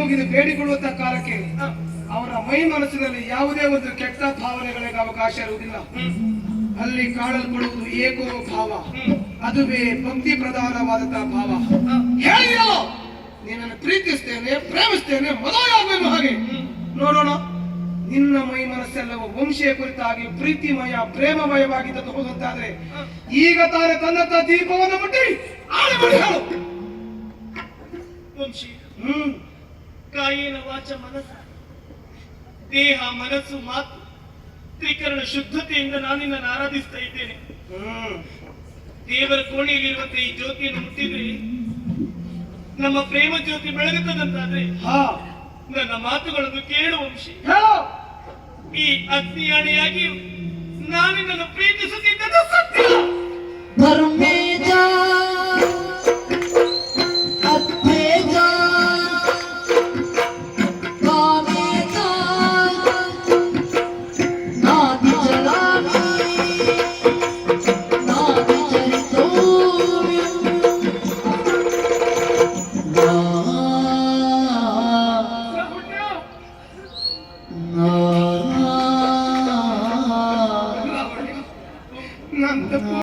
ಮುಗಿದು ಬೇಡಿಕೊಳ್ಳುವಂತ ಕಾಲಕ್ಕೆ ಅವರ ಮೈ ಮನಸ್ಸಿನಲ್ಲಿ ಯಾವುದೇ ಒಂದು ಕೆಟ್ಟ ಭಾವನೆಗಳಿಗೆ ಅವಕಾಶ ಇರುವುದಿಲ್ಲ. ಅಲ್ಲಿ ಕಾಣಲ್ಪಡುವುದು ಏಕೋ ಭಾವ, ಅದುವೇ ಭಕ್ತಿ ಪ್ರಧಾನವಾದಂತಹ ಭಾವ. ಹೇಳಿದೆಯಲ್ಲ, ನಿನ್ನನ್ನು ಪ್ರೀತಿಸ್ತೇನೆ, ಪ್ರೇಮಿಸ್ತೇನೆ, ಮದುವೆಯಾಗಬೇಕು. ಹಾಗೆ ನೋಡೋಣ, ನಿನ್ನ ಮೈ ಮನಸ್ಸೆಲ್ಲವೂ ವಂಶೀಯ ಕುರಿತಾಗಿ ಪ್ರೀತಿಮಯ ಪ್ರೇಮಮಯವಾಗಿದ್ದ ಹೋದಂತಾದ್ರೆ ಈಗ ತಾನೇ ತನ್ನಂತ ದೀಪವನ್ನು ಮುಟ್ಟಿ ಆಳೆ ಮಾಡಿ ಹೇಳು. ವಂಶಿ ಕಾಯೇನ ವಾಚ ಮನಸ್ಸ, ದೇಹ ಮನಸ್ಸು ಮಾತು ತ್ರಿಕರಣ ಶುದ್ಧತೆಯಿಂದ ನಾನು ನಿನ್ನನ್ನು ಆರಾಧಿಸ್ತಾ ಇದ್ದೇನೆ. ದೇವರ ಕೋಣೆಯಲ್ಲಿರುವಂತೆ ಈ ಜ್ಯೋತಿಯನ್ನು ಮುಟ್ಟಿದ್ರೆ ನಮ್ಮ ಪ್ರೇಮ ಜ್ಯೋತಿ ಬೆಳಗುತ್ತದಂತಾದ್ರೆ ನನ್ನ ಮಾತುಗಳನ್ನು ಕೇಳು ವಂಶಿ. ಈ ಅಗ್ನಿಯಾಣೆಯಾಗಿ ನಾನು ನಿನ್ನನ್ನು ಪ್ರೀತಿಸುತ್ತಿದ್ದ ಸತ್ಯ.